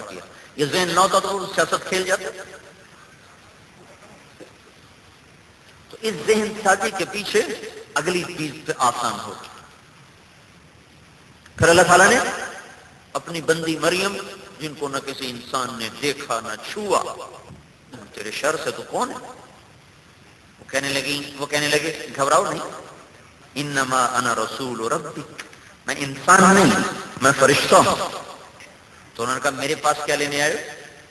کیا. یہ ذہن نہ ہوتا تو سیاست کھیل جاتے. تو اس ذہن سازی کے پیچھے اگلی چیز پہ آسان ہو. پھر اللہ تعالیٰ نے اپنی بندی مریم جن کو نہ کسی انسان نے دیکھا نہ چھوا، تیرے شر سے تو کون ہے؟ وہ کہنے لگے گھبراؤ نہیں، انما انا رسول ربک، میں انسان نہیں میں فرشتہ ہوں. تو انہوں نے کہا میرے پاس کیا لینے آئے؟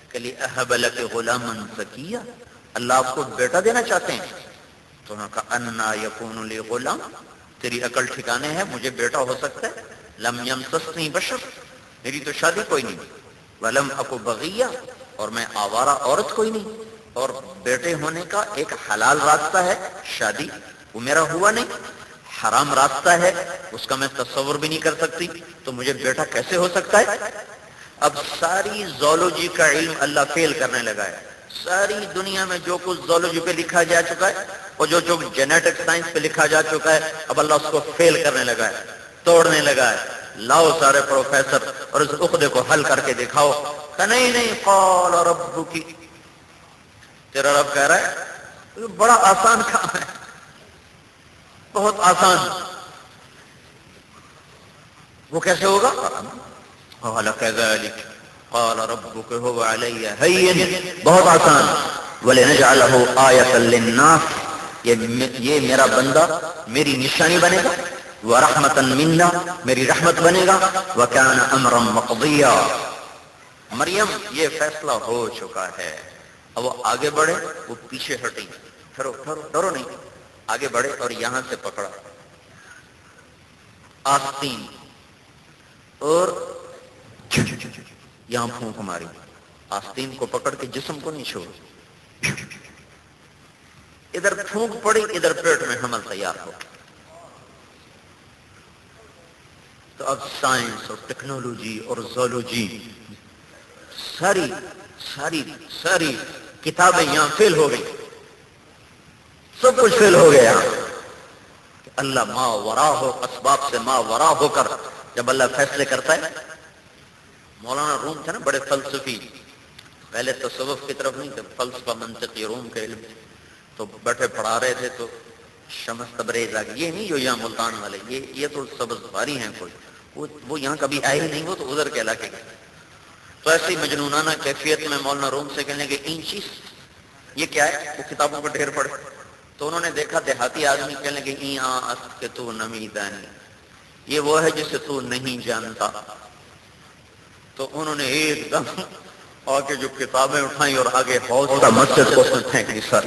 کہ لأہب لک غلاما زکیا، اللہ آپ کو بیٹا دینا چاہتے ہیں. تو انہوں نے کہا انا یکون لی غلام، تیری عقل ٹھکانے ہے، مجھے بیٹا ہو سکتا ہے؟ لم یمسسنی بشر، میری تو شادی کوئی نہیں، ولم اکو بغیہ، اور میں آوارہ عورت کوئی نہیں، اور بیٹے ہونے کا ایک حلال راستہ ہے شادی، وہ میرا ہوا نہیں، حرام راستہ ہے اس کا میں تصور بھی نہیں کر سکتی، تو مجھے بیٹا کیسے ہو سکتا ہے؟ اب ساری زولوجی کا علم اللہ فیل کرنے لگا ہے. ساری دنیا میں جو کچھ زولوجی پہ لکھا جا چکا ہے اور جو جینیٹک سائنس پہ لکھا جا چکا ہے، اب اللہ اس کو فیل کرنے لگا ہے، توڑنے لگا ہے. لاؤ سارے پروفیسر اور اس عقدے کو حل کر کے دکھاؤ. کہ نہیں قال ربک، تیرا رب کہہ رہا ہے یہ بڑا آسان کام ہے، بہت آسان. وہ کیسے ہوگا؟ قال كذلك قال ربك هو علي هين، بہت آسان. ولنجعله آية للناس، یہ میرا بندہ میری نشانی بنے گا، ورحمة منا، میری رحمت بنے گا، وكان امرا مقضيا. مریم یہ فیصلہ ہو چکا ہے. اب وہ آگے بڑھے، وہ پیچھے ہٹی، ٹھہرو ٹھہرو ڈرو نہیں، آگے بڑھے اور یہاں سے پکڑا آستین اور یہاں پھونک ماری. آستین کو پکڑ کے جسم کو نہیں چھوڑ، ادھر پھونک پڑی، ادھر پیٹ میں حمل تیار ہو. تو اب سائنس اور ٹیکنالوجی اور زولوجی ساری کتابیں یہاں فیل ہو گئی، سب کچھ فیل ہو گیا. اللہ ما ورا ہو، اسباب سے ما ورا ہو کر جب اللہ فیصلے کرتا ہے. مولانا روم تھے نا بڑے فلسفی، پہلے تصوف کی طرف نہیں تھے، فلسفہ منطقی روم کے علم، تو بیٹھے پڑھا رہے تھے تو شمس تبریز آ گئی. یہ نہیں جو یہاں ملتان والے، یہ تو سبز باری ہیں، کوئی وہ یہاں کبھی آئے ہی نہیں، وہ تو ادھر کے علاقے گئے. تو ایسی مجنونانہ کیفیت میں مولانا روم سے کہنے کہ این چیز یہ کیا ہے؟ وہ کتابوں پر ڈھیر پڑے. تو انہوں نے دیکھا دیہاتی آدمی کہنے کہ کہ تو نمیدانی، یہ وہ ہے جسے تو نہیں جانتا. تو انہوں نے ایک دم آگے جو کتابیں اٹھائیں اور آگے حوض کا مسجد کو پھینک دی سر.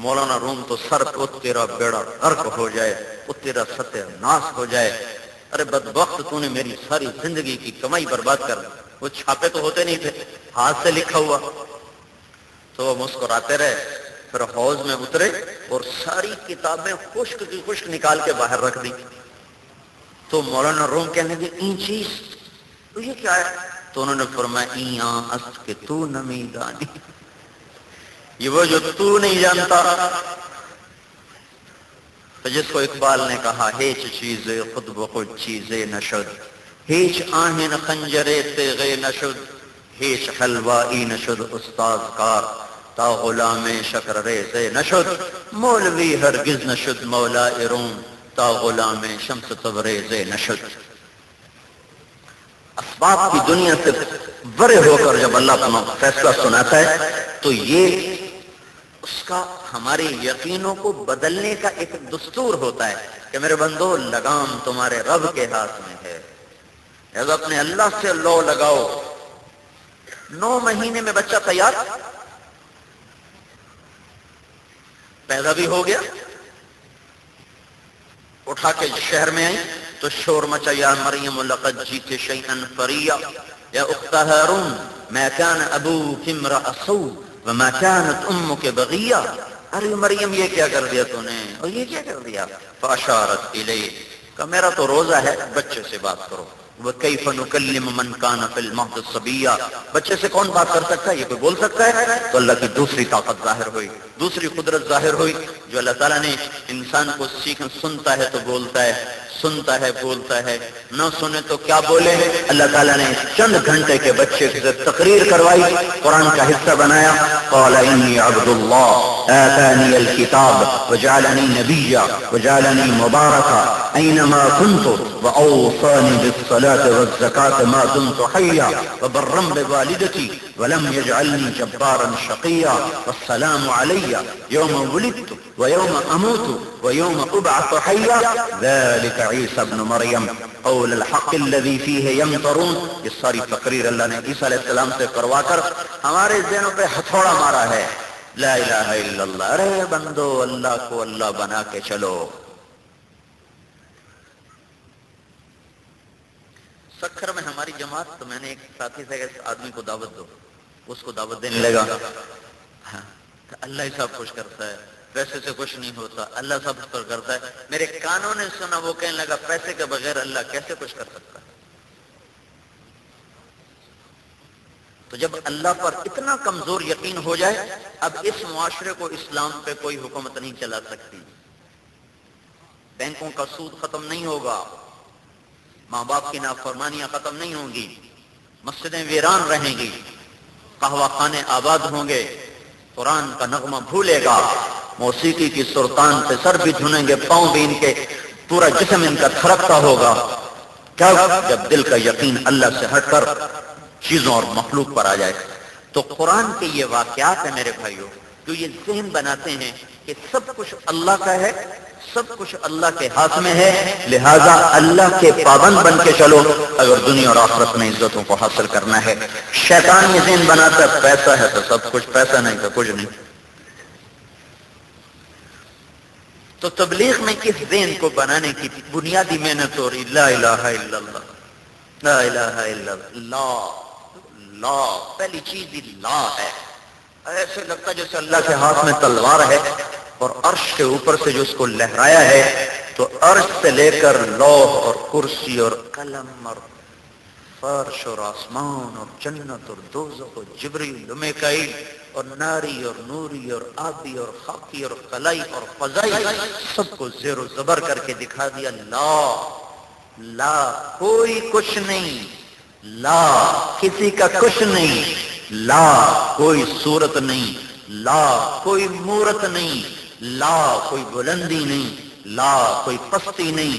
مولانا روم تو سر کو تیرا بیڑا غرق ہو جائے، وہ تیرا ستیہ ناش ہو جائے. ارے بدبخت تو نے میری ساری زندگی کی کمائی برباد کر دی. وہ چھاپے تو ہوتے نہیں تھے، ہاتھ سے لکھا ہوا. تو وہ مسکراتے رہے، پھر حوض میں اترے اور ساری کتابیں خشک کی خشک نکال کے باہر رکھ دی. تو مولانا روم کہنے لگے این چیز تو یہ کیا ہے؟ تو انہوں نے فرمایا است کہ تو نمیدانی، یہ وہ جو تو نہیں جانتا. تو جس کو اقبال نے کہا ہیچ چیزیں خود بخود چیزیں نشد، ہیچ آہن خنجرے تیغے نشد، ہیچ حلوائی نشد استاذ کار، تا غلام شکر ریزے نشد، مولوی ہرگز نشد مولا روم، تا غلام شمس تبریزے نشد. اسباب کی دنیا سے بڑے ہو کر جب اللہ اپنا فیصلہ سناتا ہے تو یہ اس کا ہمارے یقینوں کو بدلنے کا ایک دستور ہوتا ہے کہ میرے بندو لگام تمہارے رب کے ہاتھ میں ہے، لہذا اپنے اللہ سے لو لگاؤ. 9 مہینے میں بچہ تیار، پیدا بھی ہو گیا. اٹھا کے شہر میں آئی تو شور مچا یا مریم لقد جیت شیئا فریا یا اخت ہارون ما كان ابوک امرأ سوء وما كانت امک بغیا. ارے مریم یہ کیا کر دیا تو نے، اور یہ کیا کر دیا؟ فاشارت الیہ، کہ میرا تو روزہ ہے، بچے سے بات کرو. وَكَيْفَ نُكَلِّمُ مَنْ كَانَ فِي الْمَهْدِ صَبِيًّا، بچے سے کون بات کر سکتا ہے؟ یہ کوئی بول سکتا ہے؟ تو اللہ کی دوسری طاقت ظاہر ہوئی، دوسری قدرت ظاہر ہوئی جو اللہ تعالیٰ نے انسان کو سنتا ہے تو بولتا ہے، سنتا ہے بولتا ہے، نہ سنے تو کیا بولے. اللہ تعالیٰ نے چند گھنٹے کے بچے سے تقریر کروائی، قرآن کا حصہ بنایا. قال انی عبد اللہ آتانی الکتاب وجعلنی نبیا وجعلنی مبارکا اینما کنت واوصانی بالصلاة والزکاة ما دمت حیا وبرا بوالدتی ولم يجعلنی جبارا شقیا والسلام علی یوم ولدت ویوم اموت ویوم ابعث حیا ذلك عیسی ابن مریم قول الحق الذي فيه يمترون. یہ ساری تقریر اللہ نے عیسیٰ علیہ السلام سے کروا کر ہمارے ذہنوں پہ ہتھوڑا مارا ہے. لا الہ الا اللہ. ارے بندو اللہ کو اللہ بنا کے چلو. سکھر میں ہماری جماعت، تو میں نے ایک ساتھی سے اس آدمی کو دعوت دو، اس کو دعوت دینے لگا. اللہ ہی سب کچھ کرتا ہے، پیسے سے کچھ نہیں ہوتا، اللہ سب کچھ کرتا ہے. میرے کانوں نے سنا، وہ کہنے لگا پیسے کے بغیر اللہ کیسے کچھ کر سکتا ہے. تو جب اللہ پر اتنا کمزور یقین ہو جائے، اب اس معاشرے کو اسلام پہ کوئی حکومت نہیں چلا سکتی. بینکوں کا سود ختم نہیں ہوگا، ماں باپ کی نافرمانیاں ختم نہیں ہوں گی، مسجدیں ویران رہیں گی، قہوہ خانے آباد ہوں گے، قرآن کا نغمہ بھولے گا، موسیقی کی سلطان سے سر بھی دھنیں گے، پاؤں بھی ان کے، پورا جسم ان کا تھرکتا ہوگا. کیا؟ جب دل کا یقین اللہ سے ہٹ کر چیزوں اور مخلوق پر آ جائے. تو قرآن کے یہ واقعات ہیں میرے بھائیوں، جو یہ ذہن بناتے ہیں کہ سب کچھ اللہ کا ہے، سب کچھ اللہ کے ہاتھ میں ہے، لہذا اللہ کے پابند بن کے چلو اگر دنیا اور آخرت میں عزتوں کو حاصل کرنا ہے. شیطان یہ ذہن بناتا ہے پیسہ ہے تو سب کچھ، پیسہ نہیں تو کچھ نہیں. تو تبلیغ میں اس ذہن کو بنانے کی بنیادی محنت ہو رہی. لا الہ الا اللہ، لا الہ الا اللہ. لا پہلی چیز ہی لا ہے. ایسے لگتا جیسے اللہ کے ہاتھ میں تلوار ہے، اور عرش کے اوپر سے جو اس کو لہرایا ہے، تو عرش سے لے کر لوح اور کرسی اور قلم اور فرش اور آسمان اور جنت اور دوزخ اور جبریل و میکائیل اور ناری اور نوری اور آبی اور خاکی اور خلائی اور فضائی، سب کو زیر و زبر کر کے دکھا دیا. لا لا کوئی کچھ نہیں، لا کسی کا کچھ نہیں، لا کوئی صورت نہیں، لا کوئی مورت نہیں، لا کوئی بلندی نہیں، لا کوئی پستی نہیں،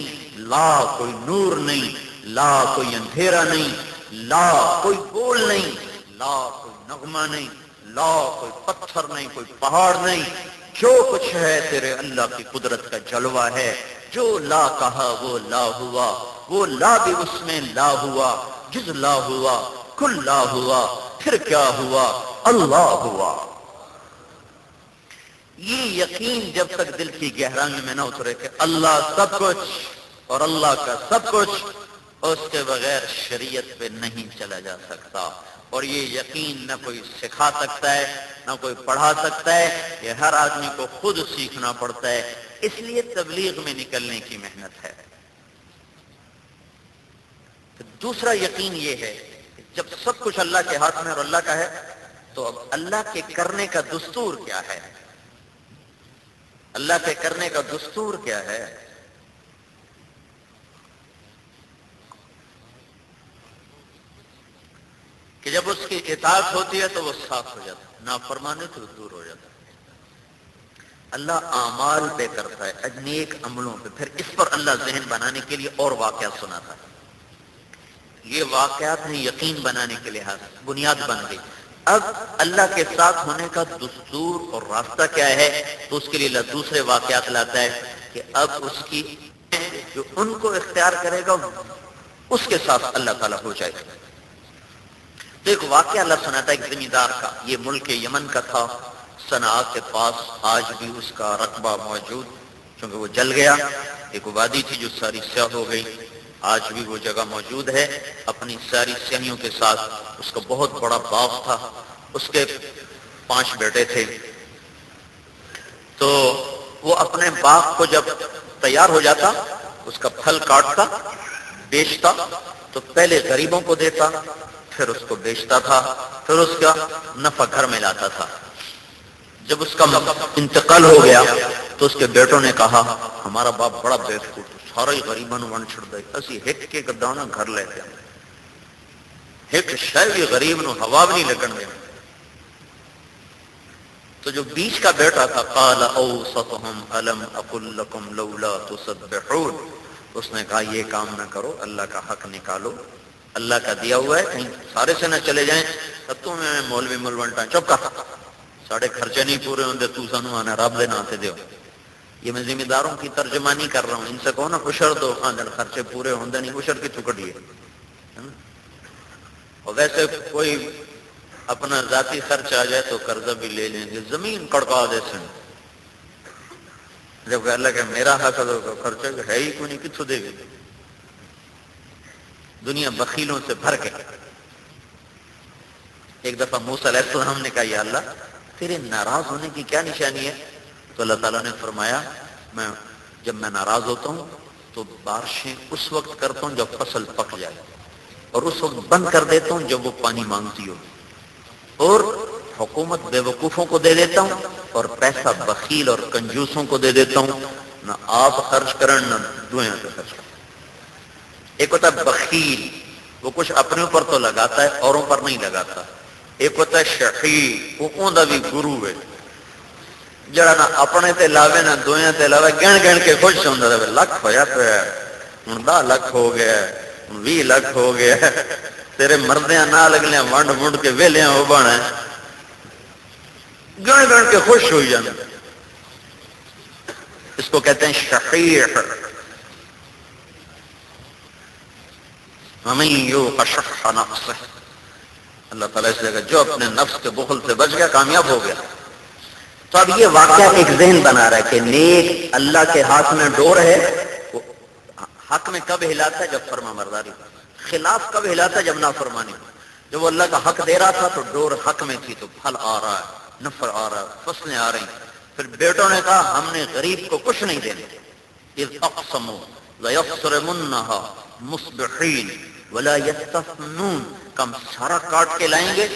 لا کوئی نور نہیں، لا کوئی اندھیرا نہیں، لا کوئی بول نہیں، لا کوئی نغمہ نہیں، لا کوئی پتھر نہیں، کوئی پہاڑ نہیں. جو کچھ ہے تیرے اللہ کی قدرت کا جلوہ ہے. جو لا کہا وہ لا ہوا، وہ لا بھی اس میں لا ہوا، جز لا ہوا کل لا ہوا، پھر کیا ہوا؟ اللہ ہوا. یہ یقین جب تک دل کی گہرائی میں نہ اترے کہ اللہ سب کچھ اور اللہ کا سب کچھ، اس کے بغیر شریعت پہ نہیں چلا جا سکتا. اور یہ یقین نہ کوئی سکھا سکتا ہے، نہ کوئی پڑھا سکتا ہے، یہ ہر آدمی کو خود سیکھنا پڑتا ہے. اس لیے تبلیغ میں نکلنے کی محنت ہے. دوسرا یقین یہ ہے کہ جب سب کچھ اللہ کے ہاتھ میں اور اللہ کا ہے، تو اب اللہ کے کرنے کا دستور کیا ہے؟ اللہ کے کرنے کا دستور کیا ہے؟ کہ جب اس کی اطاعت ہوتی ہے تو وہ صاف ہو جاتا ہے، نافرمانی تو دور ہو جاتا ہے. اللہ اعمال پہ کرتا ہے، نیک عملوں پہ. پھر اس پر اللہ ذہن بنانے کے لیے اور واقعات سناتا ہے. یہ واقعات نے یقین بنانے کے لحاظ بنیاد بن گئی. اب اللہ کے ساتھ ہونے کا دستور اور راستہ کیا ہے؟ تو اس کے لیے اللہ دوسرے واقعات لاتا ہے کہ اب اس کی جو ان کو اختیار کرے گا اس کے ساتھ اللہ تعالیٰ ہو جائے گا. تو ایک واقعہ اللہ سناتا ہے ایک زمیندار کا. یہ ملک یمن کا تھا، صنعاء کے پاس. آج بھی اس کا رقبہ موجود، چونکہ وہ جل گیا. ایک وادی تھی جو ساری سیاہ ہو گئی، آج بھی وہ جگہ موجود ہے اپنی ساری سیاہیوں کے ساتھ. اس کا بہت بڑا باغ تھا، اس کے 5 بیٹے تھے. تو وہ اپنے باغ کو جب تیار ہو جاتا، اس کا پھل کاٹتا، بیچتا، تو پہلے غریبوں کو دیتا، پھر اس کو بیچتا تھا، پھر اس کا نفع گھر میں لاتا تھا. جب اس کا انتقال ہو گیا تو اس کے بیٹوں نے کہا ہمارا باپ بڑا بیوقوف، سارا ہی غریباں نوں ون چھڑدا ہے، اسی ایک ایک دانہ گھر لے کے آئے، ایک شے بھی غریب نو ہوا بھی نہیں لگن دینا۔ تو جو بیچ کا بیٹا تھا قال اوسطهم الم اقل لكم لولا تسبحون، اس نے کہا یہ کام نہ کرو، اللہ کا حق نکالو، اللہ کا دیا ہوا ہے، کہیں سارے سے نہ چلے جائیں۔ تمہیں مولوی ملوانٹا چپ کر، ساڑھے خرچے نہیں پورے ہوندے، تو سانو آنا رب دے نام تے دیو۔ یہ میں ذمہ داروں کی ترجمانی کر رہا ہوں، ان سے کہو نا اشر دو، آندر خرچے پورے ہوندے نہیں، اشر کی چکڑی ہے۔ اور ویسے کوئی اپنا ذاتی خرچ آ جائے تو قرضہ بھی لے لیں گے، زمین کڑکا دے سن، جب کہ اللہ کہ میرا حق خرچہ ہے ہی کوئی نہیں، کتوں دے گی؟ دنیا بخیلوں سے بھر کے۔ ایک دفعہ موسیٰ علیہ السلام نے کہا یا اللہ تیرے ناراض ہونے کی کیا نشانی ہے؟ تو اللہ تعالیٰ نے فرمایا جب میں ناراض ہوتا ہوں تو بارشیں اس وقت کرتا ہوں جب فصل پک جائے، اور اس وقت بند کر دیتا ہوں جب وہ پانی مانگتی ہو، اور حکومت بے وقوفوں کو دے دیتا ہوں، اور پیسہ بخیل اور کنجوسوں کو دے دیتا ہوں، نہ آپ خرچ کریں نہ دویاں پہ خرچ کریں۔ ایک ہوتا ہے بخیل، وہ کچھ اپنے اوپر تو لگاتا ہے اوروں پر نہیں لگاتا۔ ایک ہوتا ہے شقی، وہ اوندا بھی گرو ہے، جڑا نہ اپنے تے لاوے نہ دویاں تے لاوے، گن گن کے خوش ہوندا ہے، لکھ ہویا پیا، ہن 10 لاکھ ہو گیا، 20 لاکھ ہو گیا، تیرے مردیاں نال اگلیاں ونڈ ونڈ کے ویلیاں ہو بانا، گن گن کے خوش ہوئی جانا۔ اس کو کہتے ہیں شقیق۔ وَمَن یُوقَ شُحَّ نَفْسِهِ، اللہ تعالیٰ اس جگہ جو اپنے نفس کے بخل سے بچ گیا کامیاب ہو گیا۔ تو اب یہ واقعہ ایک ذہن بنا رہا ہے کہ نیک اللہ کے ہاتھ میں ڈور ہے، وہ حق میں کب ہلاتا ہے؟ جب فرما برداری، خلاف کب ہلاتا ہے؟ جب نافرمانی۔ جب وہ اللہ کا حق دے رہا تھا تو ڈور حق میں تھی، تو پھل آ رہا ہے، نفر آ رہا ہے، فصلیں آ رہی۔ پھر بیٹوں نے کہا ہم نے غریب کو کچھ نہیں دینا، اذ اقسموا لَيَصْرِمُنَّهَا مُصْبِحِينَ وَلَا يَسْتَثْنُونَ، کم سارا کاٹ کے لائیں گے،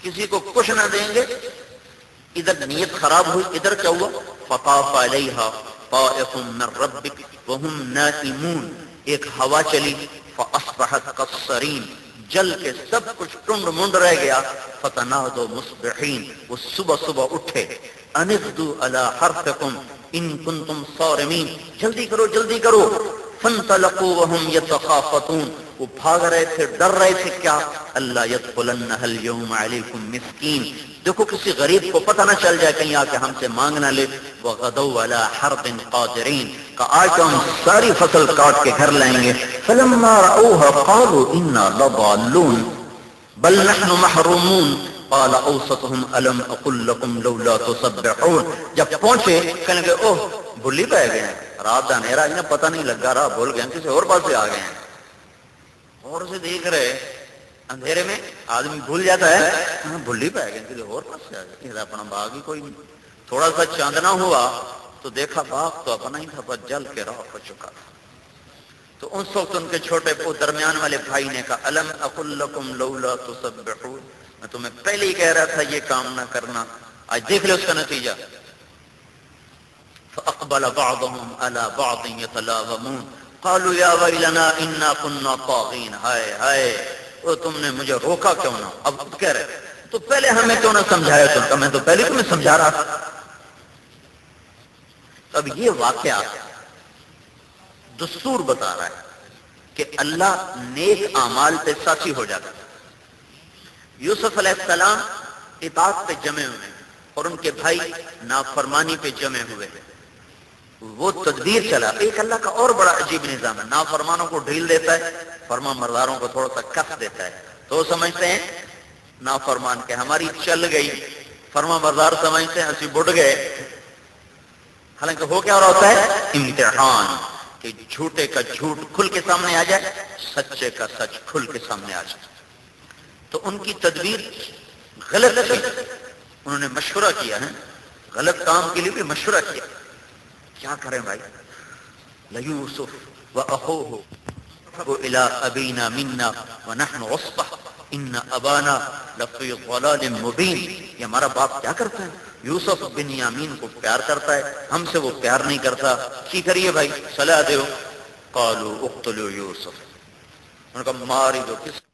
کسی کو کچھ نہ دیں گے۔ ادھر نیت خراب ہوئی، ادھر کیا ہوا؟ فَطَافَ عَلَيْهَا طَائِفٌ مِّن رَّبِّكَ وَهُمْ نَائِمُونَ، ایک ہوا چلی، فَأَصْبَحَتْ كَالصَّرِيمِ، جل کے سب کچھ ٹنڈ منڈ رہ گیا۔ فَتَنَادَوْا مُصْبِحِينَ، وہ صبح صبح اٹھے، أَنِ اغْدُوا عَلَىٰ حَرْثِكُمْ إِن كُنتُمْ صَارِمِينَ، جلدی کرو جلدی کرو۔ فَانْطَلَقُوا وَهُمْ يَتَخَافَتُونَ، وہ بھاگ رہے تھے، ڈر رہے تھے، کیا؟ اللہ يَدْخُلَنَّهَا الْيَوْمَ عَلَيْكُمْ مِسْكِينٌ، دیکھو کسی غریب کو پتہ نہ چل جائے کہیں آ کے ہم سے مانگ نہ لے۔ وَغَدَوْا عَلَىٰ حَرْدٍ قَادِرِينَ، کہ آج تو ہم ساری فصل کاٹ کے گھر لائیں گے۔ فَلَمَّا رَأَوْهَا قَالُوا إِنَّا لَضَالُّونَ بَلْ نَحْنُ مَحْرُومُونَ قَالَ أَوْسَطُهُمْ أَلَمْ أَقُل لَّكُمْ لَوْلَا تُسَبِّحُونَ، جب پہنچے کہنے لگے اوہ بھلی پہ گئے ہیں، رات کا اندھیرا انہیں پتہ نہیں لگا، راہ بھول گئے ہیں، کسی اور پاس سے آ گئے ہیں، اور سے دیکھ رہے اندھیرے میں آدمی بھول جاتا ہے، بھلی پہ گئے کسی اور پاس سے آ گئے، اپنا باغ ہی کوئی نہیں۔ تھوڑا سا چاندنا ہوا تو دیکھا باغ تو اپنا ہی تھا، پر جل کے راہ ہو چکا تھا۔ تو اس وقت ان کے چھوٹے درمیان والے بھائی نے کہا الم اقل لکم لولا تسبحون، میں تمہیں پہلے ہی کہہ رہا تھا یہ کام نہ کرنا، آج دیکھ لے اس کا نتیجہ۔ فاقبل بعضهم على بعض يتلاومون قالوا يا ويلنا انا كنا طاغين، ہائے ہائے وہ تم نے مجھے روکا کیوں نہ، اب کہہ رہے تو پہلے ہمیں کیوں نہ سمجھایا، تو میں تو پہلے تمہیں سمجھا رہا تھا۔ اب یہ واقعہ دستور بتا رہا ہے کہ اللہ نیک اعمال پہ ساتھی ہو جاتا ہے۔ یوسف علیہ السلام اطاعت پہ جمے ہوئے اور ان کے بھائی نافرمانی پہ جمے ہوئے، وہ تدبیر چلا۔ ایک اللہ کا اور بڑا عجیب نظام ہے، نافرمانوں کو ڈھیل دیتا ہے، فرما برداروں کو تھوڑا سا کس دیتا ہے، تو وہ سمجھتے ہیں نافرمان کہ ہماری چل گئی، فرما بردار سمجھتے ہیں اسی بڑھ گئے۔ حالانکہ ہو کیا رہا ہوتا ہے؟ امتحان، کہ جھوٹے کا جھوٹ کھل کے سامنے آ جائے، سچے کا سچ کھل کے سامنے آ جائے۔ تو ان کی تدبیر غلط تھی، انہوں نے مشورہ کیا ہے، غلط کام کے لیے بھی مشورہ کیا، کیا کریں بھائی؟ لَيُوسُفُ وَأَخُوهُ إِلَىٰ أَبِينَا مِنَّا وَنَحْنُ عُصْبَةٌ إِنَّ أَبَانَا لَفِي ضَلَالٍ مُبِينٍ، یہ ہمارا باپ کیا کرتا ہے؟ یوسف بن یامین کو پیار کرتا ہے، ہم سے وہ پیار نہیں کرتا، کی کریے بھائی؟ صلاح دیو۔ قالوا اقتلوا یوسف، ان کا ماری دو، کس